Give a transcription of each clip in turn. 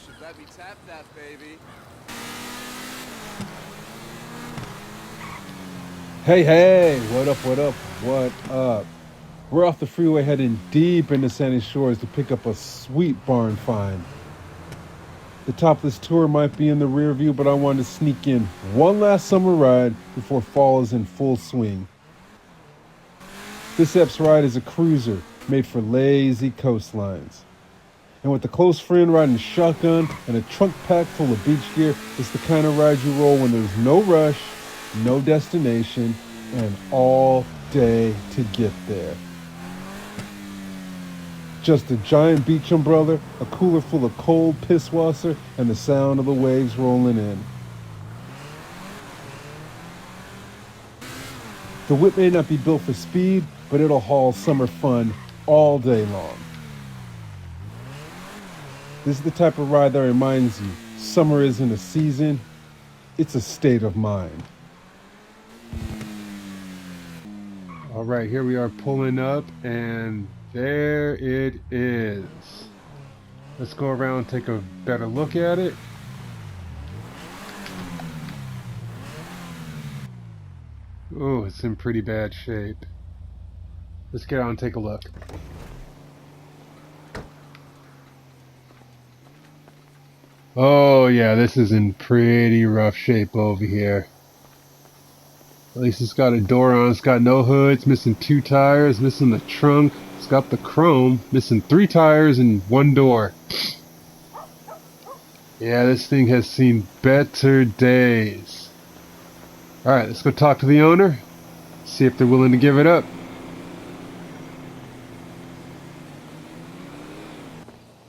should let me tap that baby. Hey, hey, what up, what up, what up? We're off the freeway heading deep into Sandy Shores to pick up a sweet barn find. The top of this tour might be in the rear view, but I wanted to sneak in one last summer ride before fall is in full swing. This Ep's ride is a cruiser made for lazy coastlines. And with a close friend riding shotgun and a trunk pack full of beach gear, it's the kind of ride you roll when there's no rush, no destination, and all day to get there. Just a giant beach umbrella, a cooler full of cold pisswasser, and the sound of the waves rolling in. The whip may not be built for speed, but it'll haul summer fun all day long. This is the type of ride that reminds you, summer isn't a season, it's a state of mind. All right, here we are pulling up, and there it is. Let's go around and take a better look at it. Oh, it's in pretty bad shape. Let's get out and take a look. Oh yeah, this is in pretty rough shape over here. At least it's got a door on, it's got no hood, it's missing 2 tires, missing the trunk, it's got the chrome, missing 3 tires and 1 door. Yeah, this thing has seen better days. Alright, let's go talk to the owner, see if they're willing to give it up.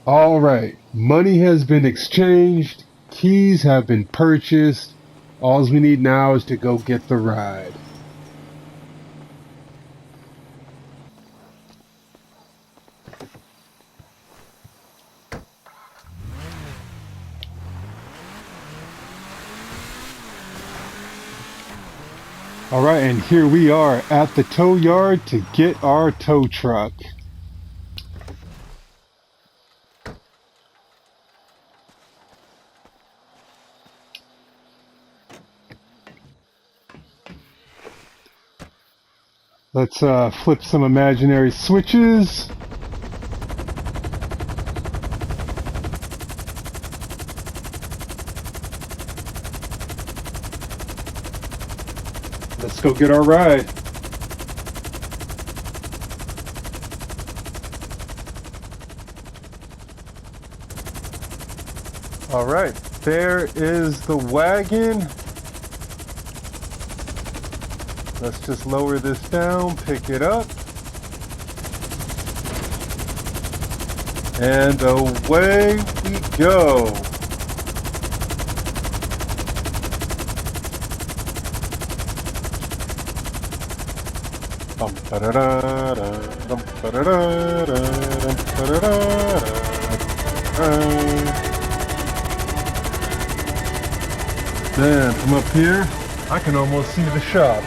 Alright, money has been exchanged, keys have been purchased. All we need now is to go get the ride. Alright, and here we are at the tow yard to get our tow truck. Let's flip some imaginary switches. Let's go get our ride. All right, there is the wagon. Let's just lower this down, pick it up, and away we go. Man, from up here, I can almost see the shop.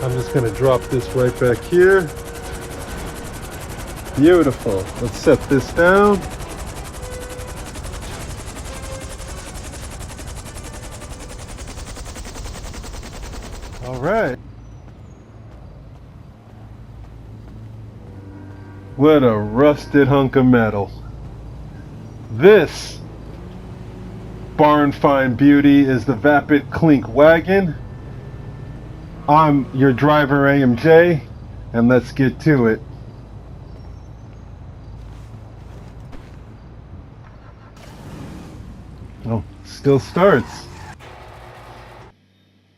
I'm just going to drop this right back here. Beautiful. Let's set this down. All right. What a rusted hunk of metal. This barn find beauty is the Vapid Clique Wagon. I'm your driver, AMJ, and let's get to it. Oh, still starts.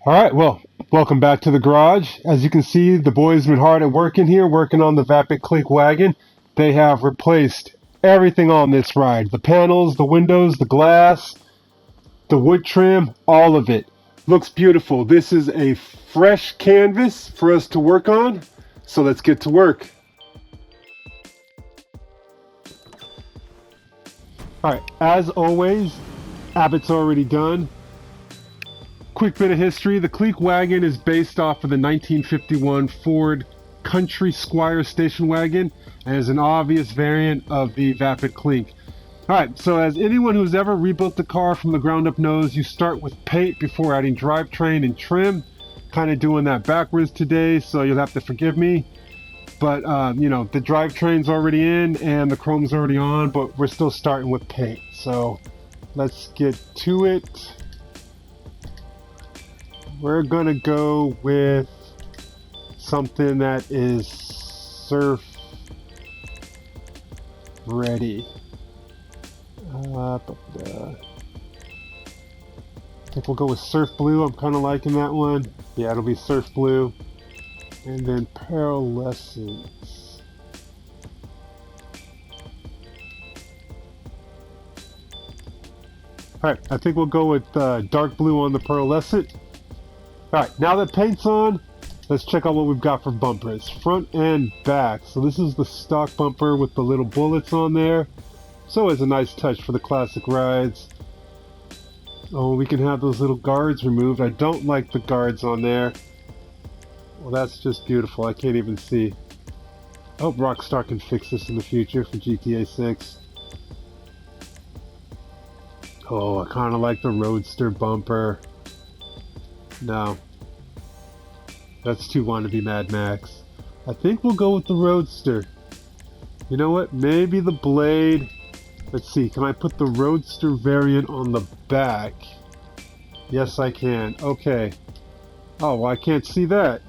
Alright, well, welcome back to the garage. As you can see, the boys have been hard at work in here, working on the Vapid Clique Wagon. They have replaced everything on this ride. The panels, the windows, the glass, the wood trim, all of it. Looks beautiful. This is a fresh canvas for us to work on, so let's get to work. Alright, as always, Abbott's already done. Quick bit of history, the Clique Wagon is based off of the 1951 Ford Country Squire station wagon and is an obvious variant of the Vapid Clique. Alright, so as anyone who's ever rebuilt the car from the ground up knows, you start with paint before adding drivetrain and trim. Kind of doing that backwards today, so you'll have to forgive me. But, you know, the drivetrain's already in and the chrome's already on, but we're still starting with paint. So, let's get to it. We're gonna go with something that is surf ready. I think we'll go with surf blue. I'm kind of liking that one. Yeah, it'll be surf blue. And then pearlescence. Alright, I think we'll go with dark blue on the pearlescent. Alright, now that paint's on, let's check out what we've got for bumpers. Front and back. So this is the stock bumper with the little bullets on there. It's always a nice touch for the classic rides. Oh, we can have those little guards removed. I don't like the guards on there. Well, that's just beautiful. I can't even see. I hope Rockstar can fix this in the future for GTA 6. Oh, I kind of like the Roadster bumper. No. That's too wannabe Mad Max. I think we'll go with the Roadster. You know what? Maybe the Blade. Let's see. Can I put the Roadster variant on the back? Yes, I can. Okay. Oh, well, I can't see that.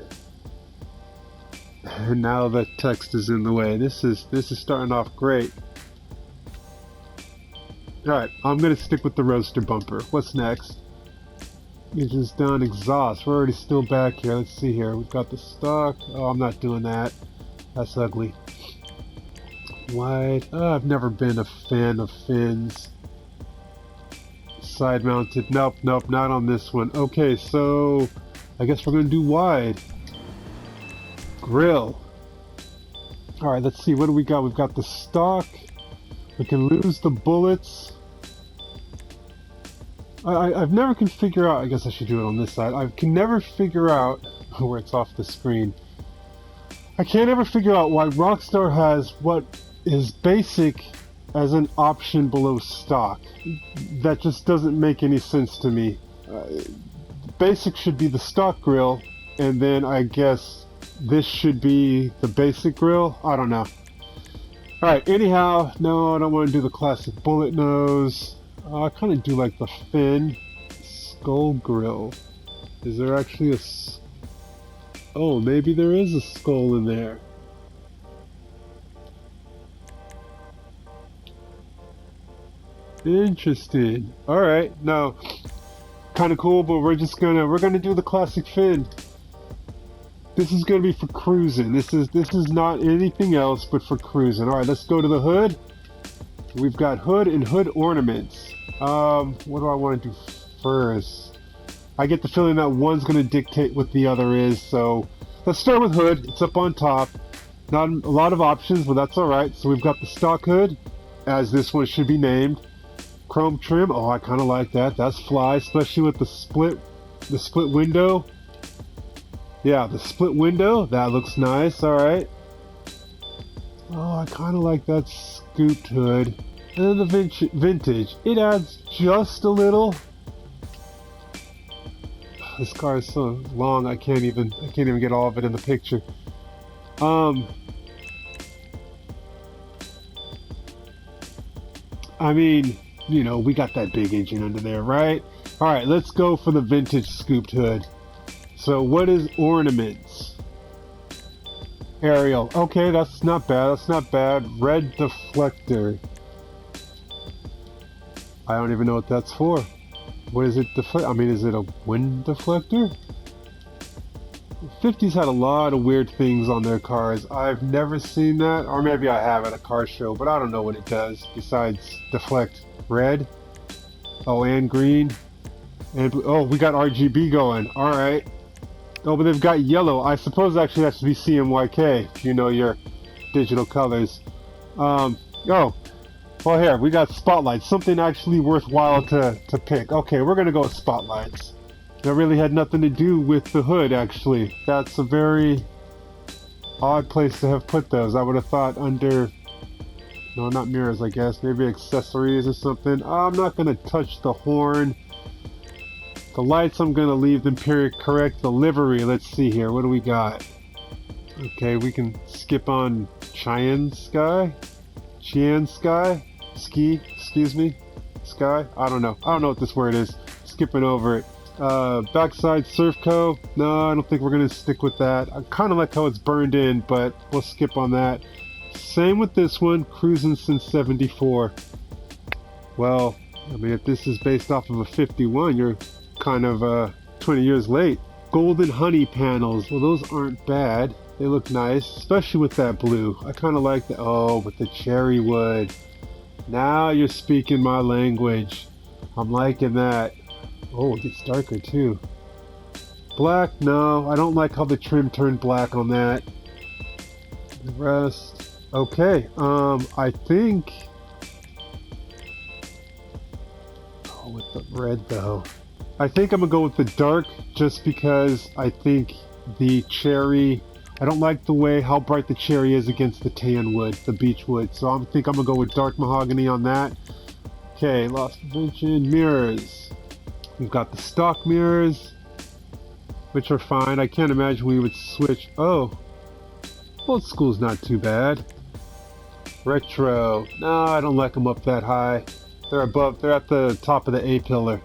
And now the text is in the way. This is starting off great. Alright, I'm gonna stick with the Roadster bumper. What's next? Engines down, exhaust. We're already still back here. Let's see here. We've got the stock. Oh, I'm not doing that. That's ugly. Wide. Oh, I've never been a fan of fins. Side mounted. Nope, nope, not on this one. Okay, so I guess we're gonna do wide. Grill. Alright, let's see. What do we got? We've got the stock. We can lose the bullets. I've never can figure out, I guess I should do it on this side. I can never figure out where it's off the screen. I can't ever figure out why Rockstar has what is basic as an option below stock. That just doesn't make any sense to me. Basic should be the stock grill, and then I guess this should be the basic grill. I don't know. Alright, anyhow, no, I don't want to do the classic bullet nose. I kind of do like the fin. Skull grill. Is there actually a... Oh, maybe there is a skull in there. Interesting. Alright, no. Kind of cool, but we're gonna do the classic fin. This is gonna be for cruising. This is not anything else but for cruising. Alright, let's go to the hood. We've got hood and hood ornaments. What do I want to do first? I get the feeling that one's gonna dictate what the other is, so let's start with hood. It's up on top. Not a lot of options, but that's alright. So we've got the stock hood, as this one should be named. Chrome trim. Oh, I kind of like that. That's fly, especially with the split window. Yeah, the split window. That looks nice. All right. Oh, I kind of like that scooped hood. And then the vintage. It adds just a little. This car is so long. I can't even get all of it in the picture. I mean, you know, we got that big engine under there, right? All right, let's go for the vintage scooped hood. So what is ornaments? Aerial. Okay, that's not bad. That's not bad. Red deflector. I don't even know what that's for. What is it deflect? I mean, is it a wind deflector? The 50s had a lot of weird things on their cars. I've never seen that, or maybe I have at a car show, but I don't know what it does besides deflect red. Oh, and green. And oh, we got RGB going. All right. Oh, but they've got yellow. I suppose actually that's to be CMYK. You know your digital colors. Oh, well here we got spotlights. Something actually worthwhile to pick. Okay, we're gonna go with spotlights. That really had nothing to do with the hood, actually. That's a very odd place to have put those. I would have thought under, no, not mirrors, I guess. Maybe accessories or something. I'm not going to touch the horn. The lights, I'm going to leave them period correct. The livery, let's see here. What do we got? Okay, we can skip on Chian Sky? Excuse me? Sky? I don't know what this word is. Skipping over it. Backside Surfco. No, I don't think we're going to stick with that. I kind of like how it's burned in, but we'll skip on that. Same with this one. Cruising since 74. Well, I mean, if this is based off of a 51, you're kind of 20 years late. Golden honey panels. Well, those aren't bad. They look nice, especially with that blue. I kind of like the, oh, with the cherry wood. Now you're speaking my language. I'm liking that. Oh, it gets darker too. Black, no, I don't like how the trim turned black on that. The rest, okay. I think. Oh, with the red though. I think I'm gonna go with the dark just because I think the cherry. I don't like the way how bright the cherry is against the tan wood, the beech wood. So I think I'm gonna go with dark mahogany on that. Okay, loss prevention, mirrors. We've got the stock mirrors, which are fine. I can't imagine we would switch. Oh, old school's not too bad. Retro. No, I don't like them up that high. They're above. They're at the top of the A pillar.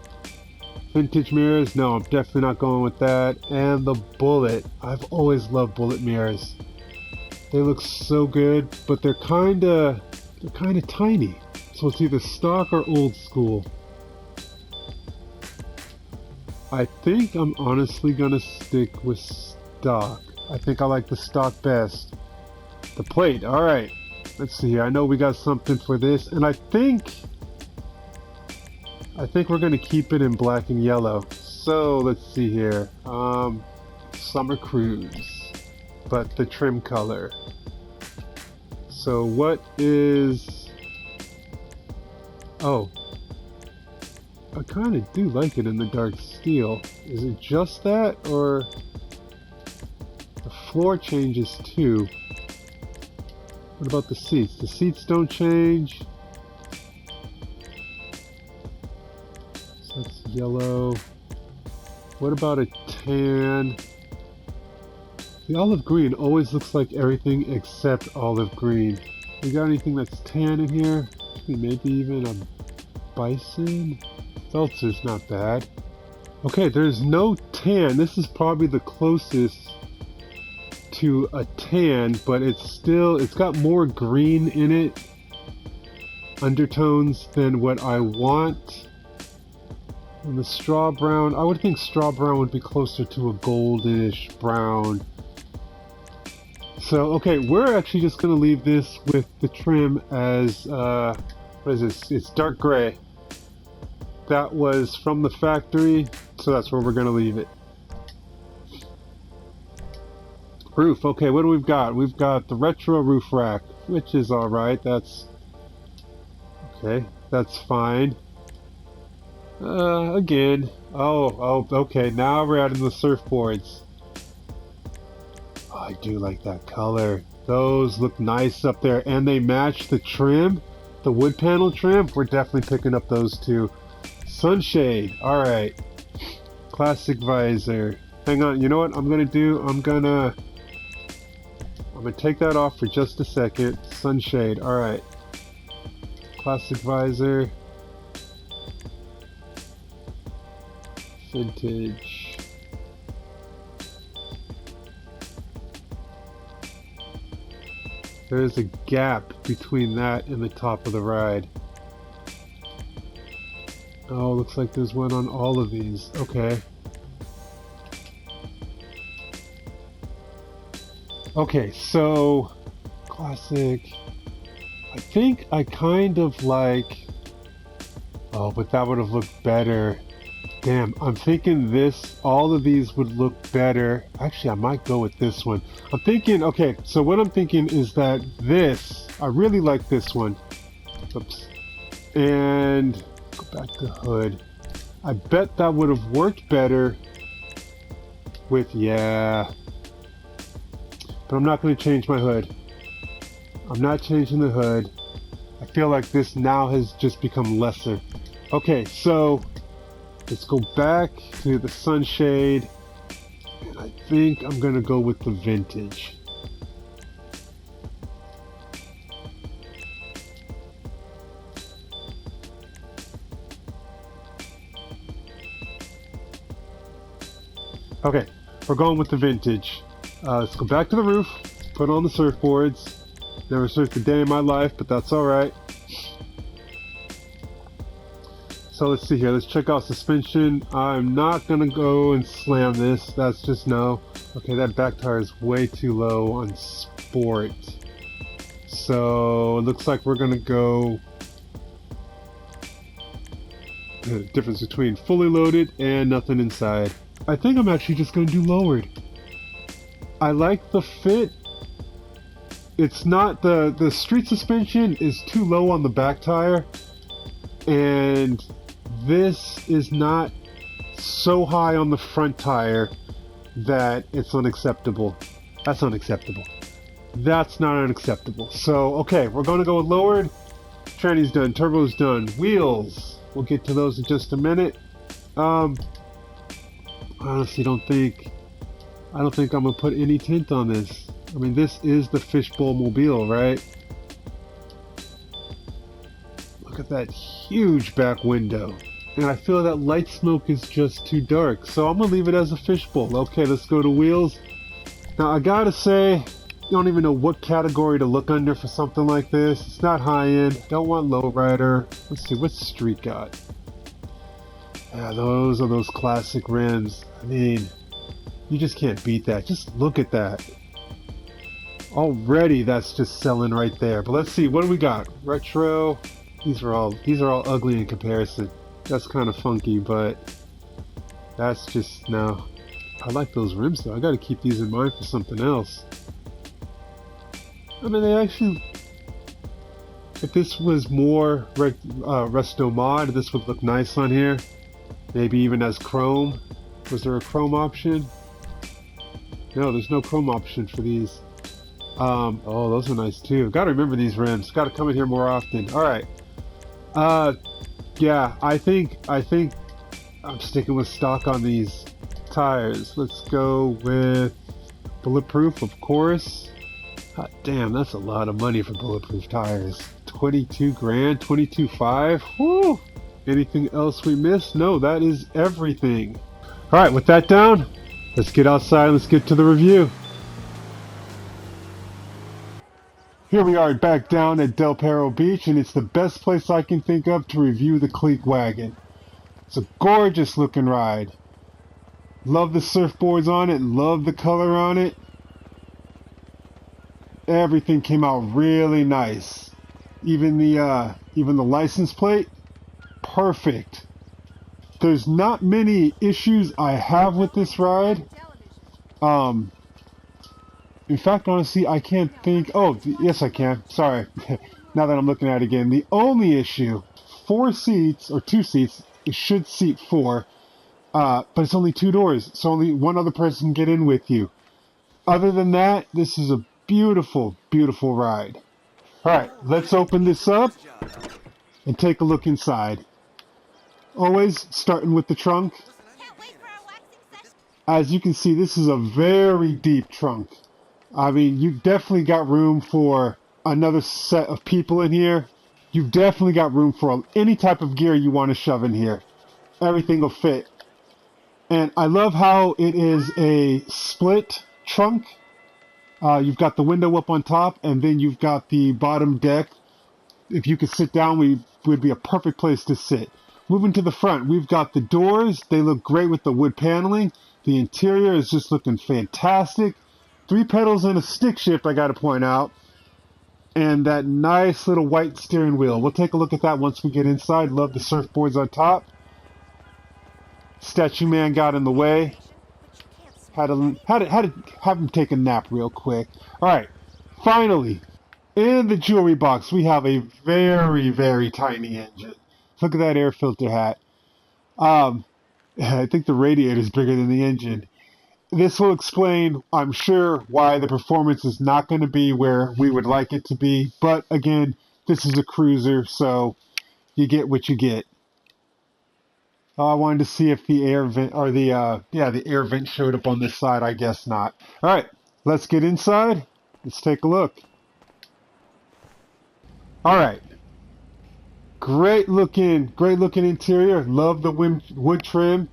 Vintage mirrors, no, I'm definitely not going with that. And the bullet. I've always loved bullet mirrors. They look so good, but they're kinda tiny. So it's either stock or old school. I think I'm honestly gonna stick with stock. I think I like the stock best. The plate, alright. Let's see here. I know we got something for this, and I think we're gonna keep it in black and yellow. So let's see here. Summer Cruise, but the trim color. So what is? Oh, I kind of do like it in the dark steel. Is it just that, or the floor changes too? What about the seats? The seats don't change. That's yellow. What about a tan? The olive green always looks like everything except olive green. We got anything that's tan in here? Maybe even a bison? Seltzer's not bad. Okay, there's no tan. This is probably the closest to a tan, but it's got more green in it, undertones, than what I want. And the straw brown, I would think straw brown would be closer to a goldish brown. So, okay, we're actually just going to leave this with the trim as, what is this? It's dark gray. That was from the factory, so that's where we're going to leave it. Roof, okay, what do we've got? We've got the retro roof rack, which is alright. That's, okay, that's fine. Again. Oh, okay. Now we're adding the surfboards. Oh, I do like that color. Those look nice up there, and they match the trim, the wood panel trim. We're definitely picking up those two. Sunshade. All right. Classic visor. Hang on. You know what I'm gonna do? I'm gonna take that off for just a second. Sunshade. All right. Classic visor. Vintage. There's a gap between that and the top of the ride. Oh, looks like there's one on all of these. Okay. Okay, so classic. I think I kind of like. Oh, but that would have looked better. Damn, I'm thinking this, all of these would look better. Actually, I might go with this one. I'm thinking, okay, so what I'm thinking is that this, I really like this one. Oops. And go back to hood. I bet that would have worked better with, yeah. but I'm not going to change my hood. I'm not changing the hood. I feel like this now has just become lesser. Okay, so let's go back to the sunshade. And I think I'm going to go with the vintage. Okay, we're going with the vintage. Let's go back to the roof, put on the surfboards. Never surfed a day in my life, but that's alright. So let's see here, let's check out suspension. I'm not gonna go and slam this, that's just no. Okay, that back tire is way too low on sport. So it looks like we're gonna go the difference between fully loaded and nothing inside. I think I'm actually just going to do lowered. I like the fit. It's not the street suspension is too low on the back tire, and this is not so high on the front tire that it's unacceptable. That's unacceptable. That's not unacceptable. So okay, we're going to go with lowered. Tranny's done. Turbo's done. Wheels. We'll get to those in just a minute. Honestly, I don't think I'm gonna put any tint on this. I mean, this is the fishbowl mobile, right? Look at that huge back window. And I feel that light smoke is just too dark. So I'm gonna leave it as a fishbowl. Okay, let's go to wheels. Now I gotta say, you don't even know what category to look under for something like this. It's not high end. Don't want lowrider. Let's see, what's street got? Yeah, those are those classic rims. I mean, you just can't beat that. Just look at that. Already that's just selling right there. But let's see, what do we got? Retro. These are all ugly in comparison. That's kind of funky, but that's just no. I like those rims though. I got to keep these in mind for something else. I mean, they actually, if this was more resto mod, this would look nice on here. Maybe even as chrome. Was there a chrome option? No, there's no chrome option for these. Oh, those are nice too. Gotta remember these rims. Gotta come in here more often. Alright. Yeah, I think I'm sticking with stock on these tires. Let's go with bulletproof, of course. God damn, that's a lot of money for bulletproof tires. 22 grand, 22.5. Woo! Anything else we missed? No, that is everything. Alright, with that down, let's get outside and let's get to the review. Here we are back down at Del Perro Beach, and it's the best place I can think of to review the Clique Wagon. It's a gorgeous looking ride. Love the surfboards on it, love the color on it. Everything came out really nice. Even the license plate, perfect. There's not many issues I have with this ride. In fact, honestly, I can't think. Oh, yes, I can. Sorry. Now that I'm looking at it again, the only issue: 4 seats or 2 seats. It should seat 4, but it's only 2 doors, so only one other person can get in with you. Other than that, this is a beautiful, beautiful ride. All right, let's open this up and take a look inside. Always starting with the trunk. As you can see, this is a very deep trunk. I mean, you've definitely got room for another set of people in here. You've definitely got room for any type of gear you want to shove in here. Everything will fit. And I love how it is a split trunk. You've got the window up on top, and then you've got the bottom deck. If you could sit down, would be a perfect place to sit. Moving to the front, we've got the doors. They look great with the wood paneling. The interior is just looking fantastic. 3 pedals and a stick shift, I gotta point out. And that nice little white steering wheel. We'll take a look at that once we get inside. Love the surfboards on top. Statue Man got in the way. Had to have him take a nap real quick. Alright, finally, in the jewelry box, we have a very, very tiny engine. Look at that air filter hat. I think the radiator is bigger than the engine. this will explain, I'm sure, why the performance is not going to be where we would like it to be. But again, this is a cruiser, so you get what you get. Oh, I wanted to see if the air vent or the air vent showed up on this side. I guess not. All right, let's get inside. Let's take a look. All right, great looking interior. Love the wood trim.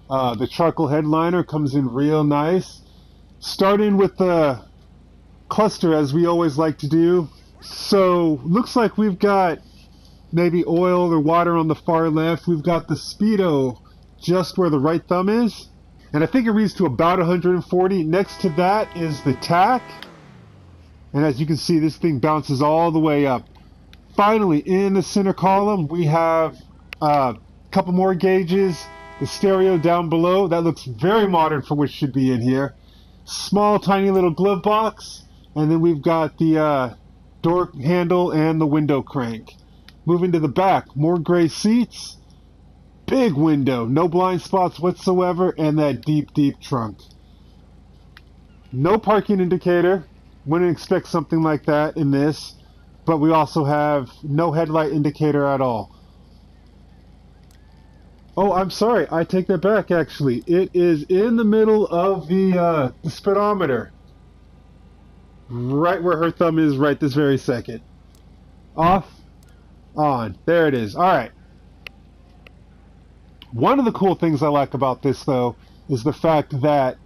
The charcoal headliner comes in real nice. Starting with the cluster, as we always like to do. So looks like we've got maybe oil or water on the far left. We've got the speedo just where the right thumb is, and I think it reads to about 140. Next to that is the tack, and as you can see, this thing bounces all the way up. Finally, in the center column, we have a couple more gauges. The stereo down below, that looks very modern for what should be in here. Small, tiny little glove box, and then we've got the door handle and the window crank. Moving to the back, more gray seats, big window, no blind spots whatsoever, and that deep, deep trunk. No parking indicator, wouldn't expect something like that in this, but we also have no headlight indicator at all. Oh, I'm sorry, I take that back actually. It is in the middle of the speedometer. Right where her thumb is right this very second. Off. On. There it is. Alright. One of the cool things I like about this, though, is the fact that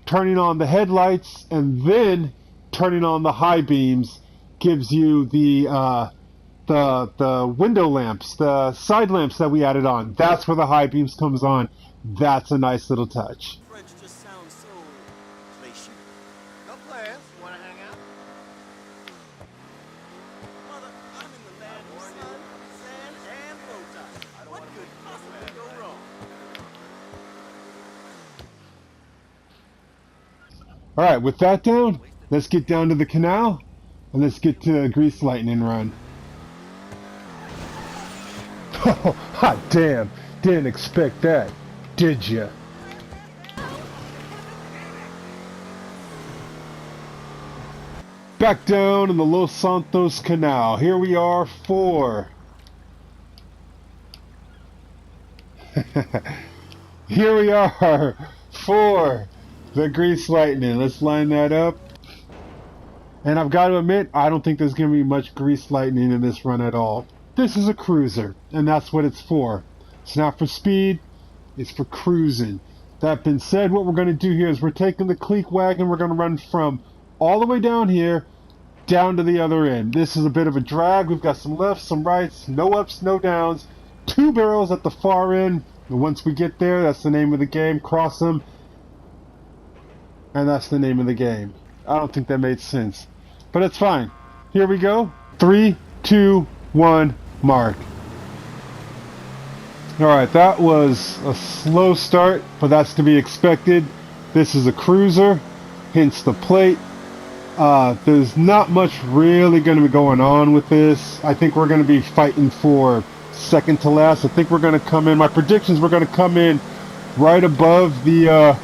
turning on the headlights and then turning on the high beams gives you the window lamps, the side lamps that we added on. That's where the high beams comes on. That's a nice little touch. French just sounds so glacial. No plans. You wanna hang out? Mother, I'm in the land of sun, sand, and bow ties. What could possibly go wrong? Alright, with that down, let's get down to the canal, and let's get to Grease Lightning Run. Oh, hot damn. Didn't expect that, did ya? Back down in the Los Santos Canal. Here we are for... Here we are for the Grease Lightning. Let's line that up. And I've got to admit, I don't think there's going to be much Grease Lightning in this run at all. This is a cruiser, and that's what it's for. It's not for speed, it's for cruising. That being said, what we're going to do here is we're taking the Clique Wagon, we're going to run from all the way down here, down to the other end. This is a bit of a drag. We've got some lefts, some rights, no ups, no downs. 2 barrels at the far end. And once we get there, that's the name of the game. Cross them, and that's the name of the game. I don't think that made sense, but it's fine. Here we go. 3, 2, 1, mark. Alright, that was a slow start, but that's to be expected. This is a cruiser, hence the plate. There's not much really going to be going on with this. I think we're going to be fighting for second to last. I think we're going to come in, my predictions, we're going to come in right above the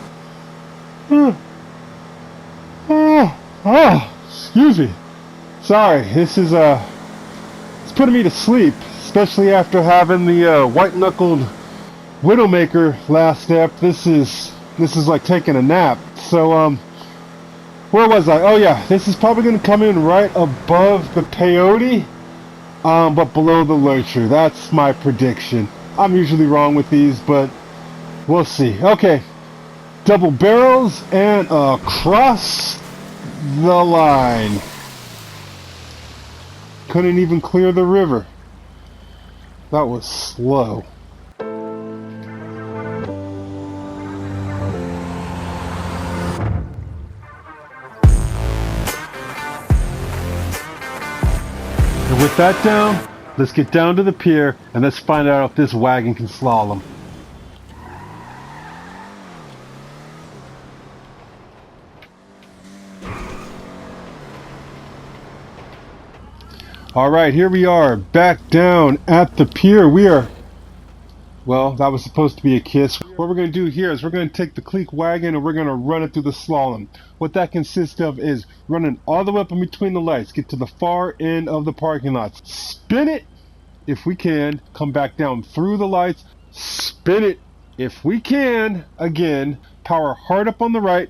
excuse me, sorry, this is it's putting me to sleep, especially after having the white-knuckled Widowmaker last step. This is like taking a nap. So where was I? Oh yeah, this is probably going to come in right above the peyote, but below the lurcher. That's my prediction. I'm usually wrong with these, but we'll see. Okay, double barrels and across the line. Couldn't even clear the river. That was slow. And with that down, let's get down to the pier and let's find out if this wagon can slalom. Alright, here we are, back down at the pier. We are Well, that was supposed to be a kiss. What we're going to do here is we're going to take the Clique Wagon and we're going to run it through the slalom. What that consists of is running all the way up in between the lights, get to the far end of the parking lot, spin it if we can, come back down through the lights, spin it if we can, again, power hard up on the right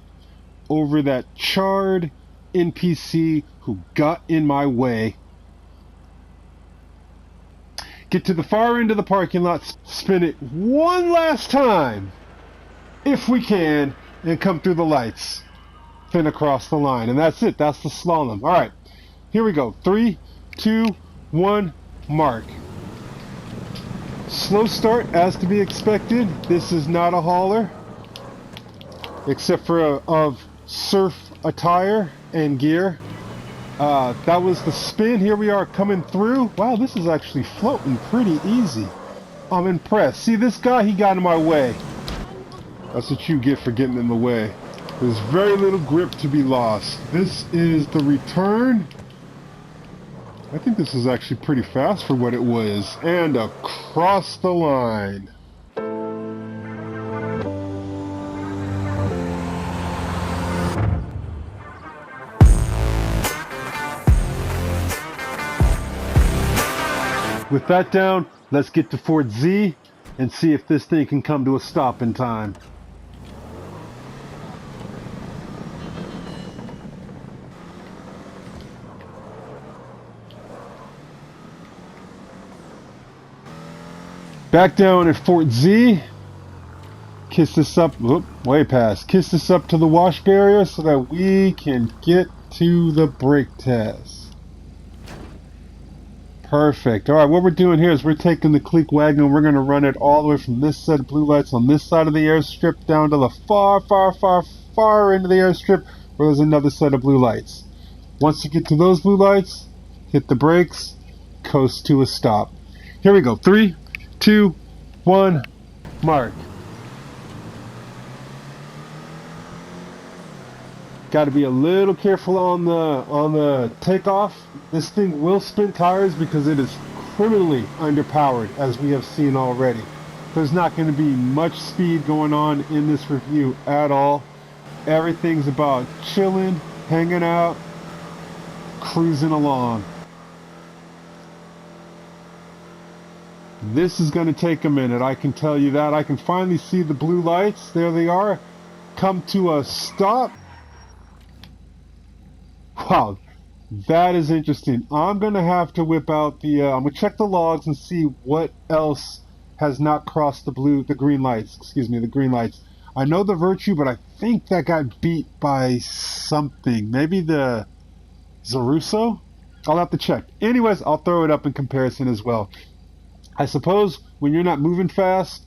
over that charred NPC who got in my way. Get to the far end of the parking lot, spin it one last time, if we can, and come through the lights. Fin across the line. And that's it. That's the slalom. Alright, here we go. 3, 2, 1, mark. Slow start, as to be expected. This is not a hauler, except for of surf attire and gear. That was the spin. Here we are coming through. Wow, this is actually floating pretty easy. I'm impressed. See, this guy, he got in my way. That's what you get for getting in the way. There's very little grip to be lost. This is the return. I think this is actually pretty fast for what it was. And across the line. With that down, let's get to Fort Z and see if this thing can come to a stop in time. Back down at Fort Z. Kiss this up, whoop, way past. Kiss this up to the wash barrier so that we can get to the brake test. Perfect. Alright, what we're doing here is we're taking the Clique Wagon and we're going to run it all the way from this set of blue lights on this side of the airstrip down to the far end of the airstrip where there's another set of blue lights. Once you get to those blue lights, hit the brakes, coast to a stop. Here we go. 3, 2, 1, mark. Got to be a little careful on the takeoff. This thing will spin tires because it is criminally underpowered, as we have seen already. There's not going to be much speed going on in this review at all. Everything's about chilling, hanging out, cruising along. This is going to take a minute, I can tell you that. I can finally see the blue lights. There they are. Come to a stop. Wow, that is interesting. I'm going to have to whip out the, I'm going to check the logs and see what else has not crossed the green lights. The green lights. I know the Virtue, but I think that got beat by something. Maybe the Zaruso? I'll have to check. Anyways, I'll throw it up in comparison as well. I suppose when you're not moving fast,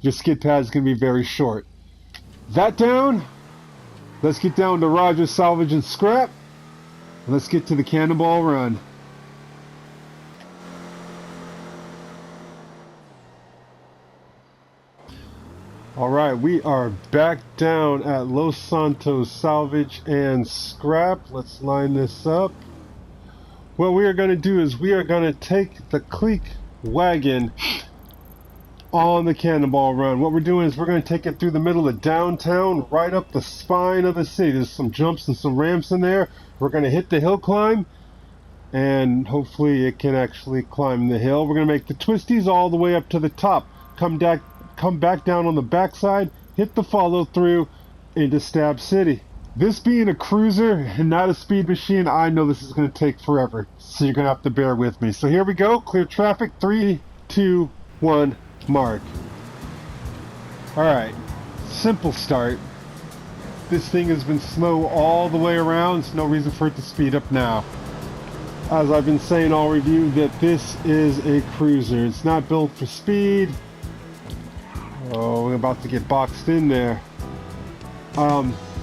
your skid pad is going to be very short. That down, let's get down to Roger, salvage, and scrap. Let's get to the Cannonball Run. Alright, we are back down at Los Santos, salvage, and scrap. Let's line this up. What we are going to do is we are going to take the Clique Wagon on the Cannonball Run. What we're doing is we're going to take it through the middle of downtown, right up the spine of the city. There's some jumps and some ramps in there. We're going to hit the hill climb, and hopefully it can actually climb the hill. We're going to make the twisties all the way up to the top. Come back down on the backside, hit the follow through into Stab City. This being a cruiser and not a speed machine, I know this is going to take forever, so you're going to have to bear with me. So here we go. Clear traffic. 3, 2, 1, mark. Alright, simple start. This thing has been slow all the way around. There's no reason for it to speed up now. As I've been saying all review, that this is a cruiser. It's not built for speed. Oh, we're about to get boxed in there.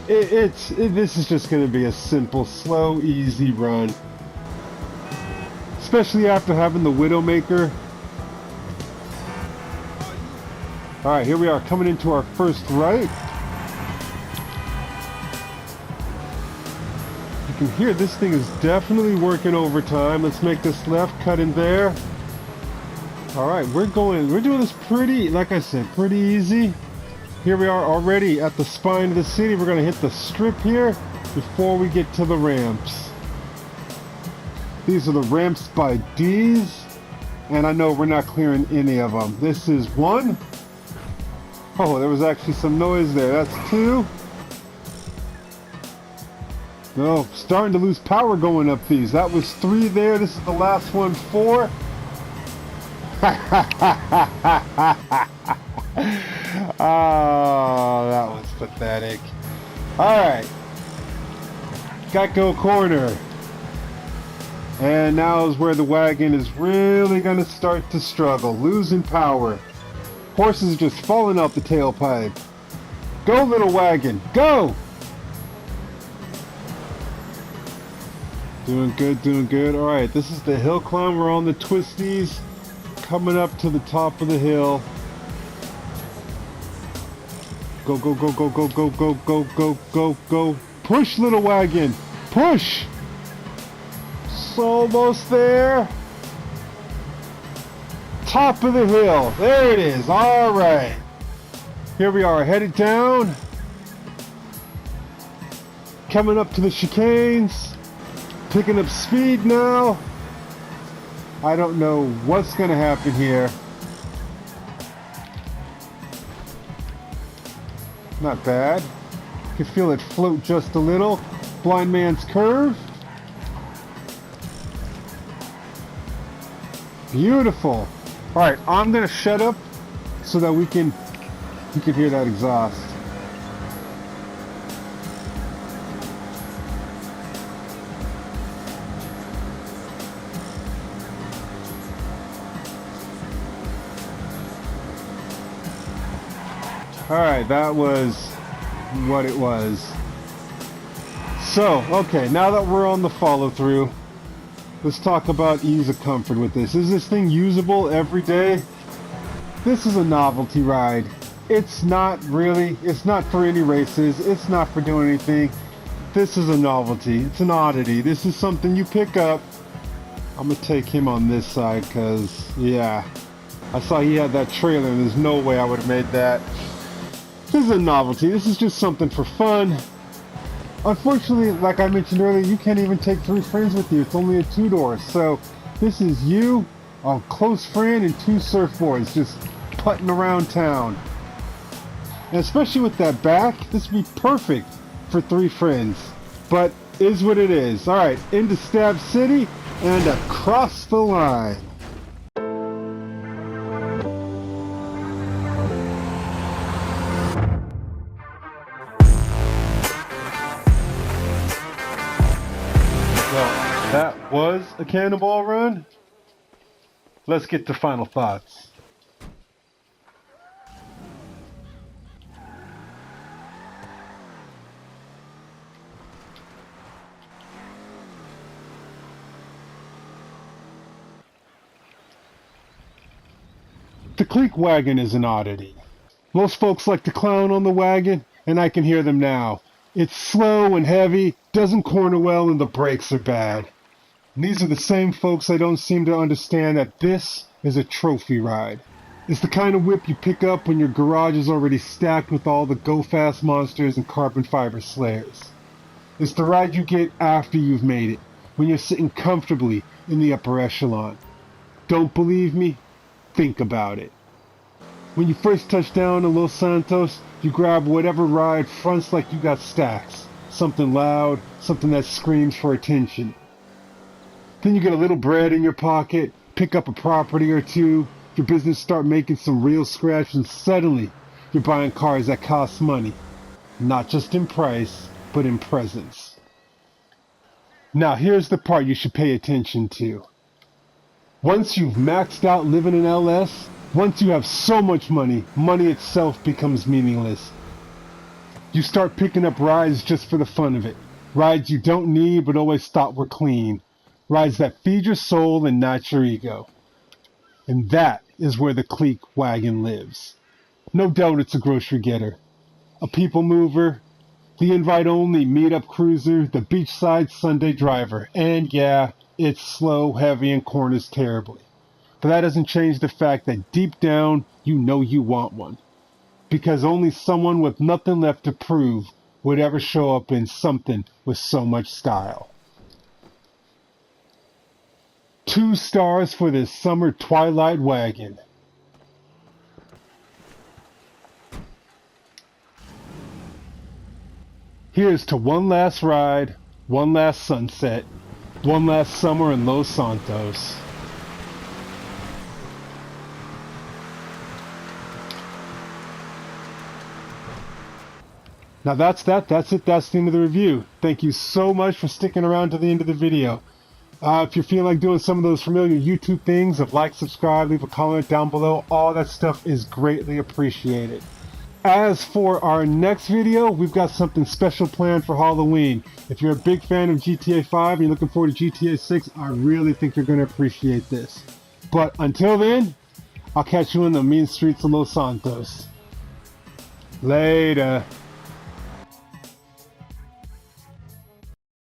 This is just going to be a simple, slow, easy run. Especially after having the Widowmaker. Alright, here we are coming into our first right. You can hear this thing is definitely working overtime. Let's make this left, cut in there. Alright, we're doing this pretty, like I said, pretty easy. Here we are already at the spine of the city. We're going to hit the strip here before we get to the ramps. These are the ramps by D's. And I know we're not clearing any of them. This is 1. Oh, there was actually some noise there. That's 2. No, starting to lose power going up these. That was 3 there. This is the last one, 4. Oh, that was pathetic. Alright. Gecko corner. And now is where the wagon is really going to start to struggle. Losing power. Horses are just falling out the tailpipe. Go, little wagon. Go! Doing good, doing good. Alright, this is the hill climb. We're on the twisties. Coming up to the top of the hill. Go, go, go, go, go, go, go, go, go, go, go. Push, little wagon. Push! It's almost there. Top of the hill. There it is. Alright. Here we are, headed down. Coming up to the chicanes. Picking up speed now. I don't know what's going to happen here. Not bad. You can feel it float just a little. Blind man's curve. Beautiful. Alright, I'm going to shut up so that you can hear that exhaust. Alright, that was what it was. So, okay, now that we're on the follow-through, let's talk about ease of comfort with this. Is this thing usable every day? This is a novelty ride. It's not really, it's not for any races, it's not for doing anything. This is a novelty, it's an oddity. This is something you pick up. I'm gonna take him on this side because, yeah, I saw he had that trailer and there's no way I would have made that. This is a novelty. This is just something for fun. Unfortunately, like I mentioned earlier, you can't even take 3 friends with you. It's only a 2-door. So this is you, a close friend, and 2 surfboards just putting around town. And especially with that back, this would be perfect for 3 friends. But is what it is. Alright, into Stab City and across the line. That was a cannonball run. Let's get to final thoughts. The Clique Wagon is an oddity. Most folks like to clown on the wagon, and I can hear them now. It's slow and heavy, doesn't corner well, and the brakes are bad. And these are the same folks I don't seem to understand that this is a trophy ride. It's the kind of whip you pick up when your garage is already stacked with all the go-fast monsters and carbon fiber slayers. It's the ride you get after you've made it, when you're sitting comfortably in the upper echelon. Don't believe me? Think about it. When you first touch down in Los Santos, you grab whatever ride fronts like you got stacks. Something loud, something that screams for attention. Then you get a little bread in your pocket, pick up a property or 2, your business start making some real scratch, and suddenly you're buying cars that cost money. Not just in price, but in presence. Now here's the part you should pay attention to. Once you've maxed out living in LS, once you have so much money, money itself becomes meaningless. You start picking up rides just for the fun of it. Rides you don't need but always thought were clean. Rides that feed your soul and not your ego. And that is where the Clique Wagon lives. No doubt it's a grocery getter, a people mover, the invite-only meet-up cruiser, the beachside Sunday driver, and yeah, it's slow, heavy, and corners terribly. but that doesn't change the fact that deep down, you know you want one. Because only someone with nothing left to prove would ever show up in something with so much style. 2 stars for this summer Twilight wagon. Here's to one last ride, one last sunset, one last summer in Los Santos. Now that's it. That's the end of the review. Thank you so much for sticking around to the end of the video. If you're feeling like doing some of those familiar YouTube things of like, subscribe, leave a comment down below, all that stuff is greatly appreciated. As for our next video, we've got something special planned for Halloween. If you're a big fan of GTA 5 and you're looking forward to GTA 6, I really think you're going to appreciate this. But until then, I'll catch you in the mean streets of Los Santos. Later.